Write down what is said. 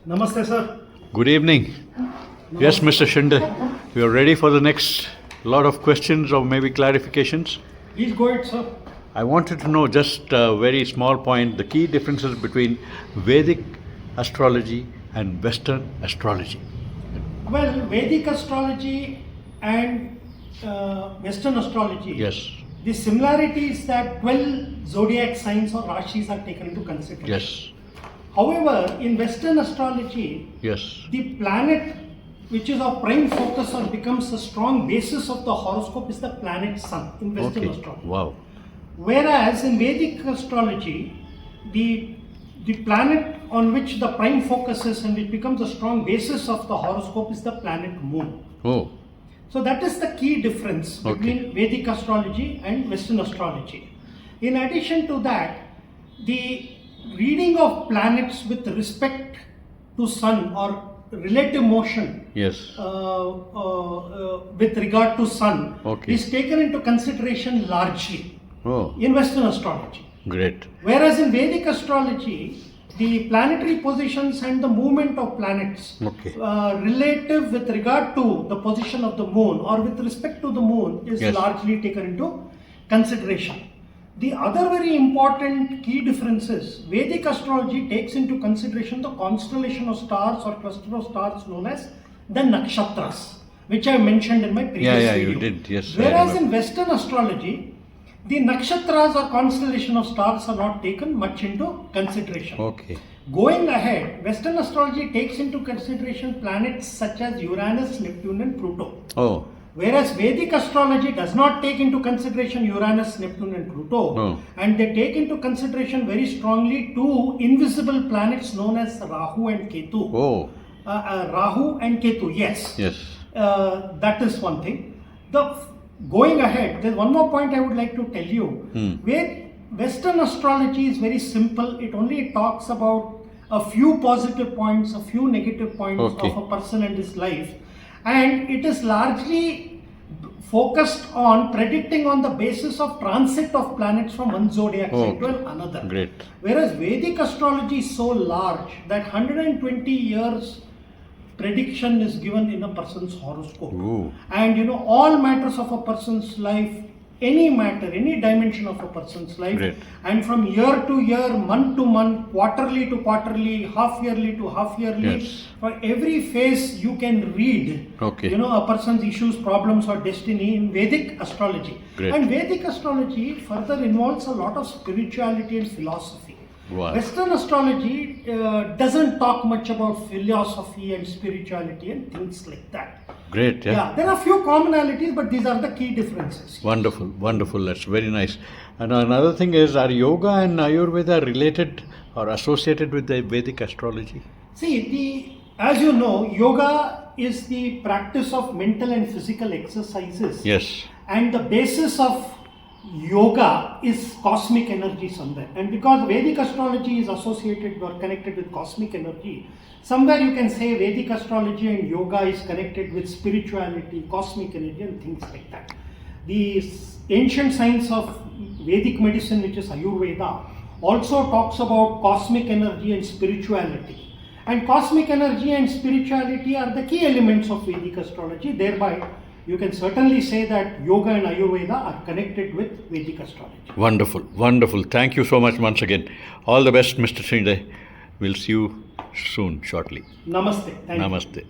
Namaste, sir. Good evening. Yes, Mr. Shinde, we are ready for the next lot of questions or maybe clarifications. Please go ahead, sir. I wanted to know just a very small point, the key differences between Vedic astrology and Western astrology. Well, Vedic astrology and Western astrology. Yes, The similarity is that 12 zodiac signs or Rashis are taken into consideration. yes, However, in Western astrology, yes. the planet which is our prime focus or becomes a strong basis of the horoscope is the planet Sun in Western Okay, astrology. wow. Whereas in Vedic astrology, the planet on which the prime focus is and which becomes a strong basis of the horoscope is the planet Moon. Oh, So that is the key difference between Vedic astrology and Western astrology. In addition to that, the reading of planets with respect to Sun or relative motion yes. with regard to Sun Okay. is taken into consideration largely Oh, in Western astrology. great. Whereas in Vedic astrology, the planetary positions and the movement of planets Okay. relative with regard to the position of the moon or with respect to the moon is Yes. largely taken into consideration. The other very important key difference is Vedic astrology takes into consideration the constellation of stars or cluster of stars known as the Nakshatras, which I mentioned in my previous Yeah, video. you did. Yes, I Whereas remember. in Western astrology, the Nakshatras or constellation of stars are not taken much into consideration. Okay. Going ahead, Western astrology takes into consideration planets such as Uranus, Neptune and Pluto. Oh, Whereas Vedic astrology does not take into consideration Uranus, Neptune and Pluto. Oh. And they take into consideration very strongly two invisible planets known as Rahu and Ketu. oh, Rahu and Ketu, yes. yes. That is one thing. Going ahead, there's one more point I would like to tell you. Where Western astrology is very simple. It only talks about a few positive points, a few negative points Okay. of a person and his life. And it is largely focused on predicting on the basis of transit of planets from one zodiac sign to another. Great. Whereas Vedic astrology is so large that 120 years prediction is given in a person's horoscope. Ooh. And all matters of a person's life, any matter, any dimension of a person's life, Great. and from year to year, month to month, quarterly to quarterly, half yearly to half yearly, Yes. for every phase you can read, Okay. a person's issues, problems or destiny in Vedic astrology. Great. And Vedic astrology further involves a lot of spirituality and philosophy. Wow. Western astrology doesn't talk much about philosophy and spirituality and things like that. Great, yeah. There are few commonalities, but these are the key differences. Wonderful, wonderful. That's very nice. And another thing is, are yoga and Ayurveda related or associated with the Vedic astrology? See, as you know, yoga is the practice of mental and physical exercises. Yes. And the basis of yoga is cosmic energy somewhere. And because Vedic astrology is associated or connected with cosmic energy, somewhere you can say Vedic astrology and yoga is connected with spirituality, cosmic energy and things like that. The ancient science of Vedic medicine, which is Ayurveda, also talks about cosmic energy and spirituality. And cosmic energy and spirituality are the key elements of Vedic astrology. Thereby, you can certainly say that yoga and Ayurveda are connected with Vedic astrology. Wonderful, wonderful. Thank you so much once again. All the best, Mr. Shinde. We'll see you soon, shortly. Namaste. Thank you. Namaste.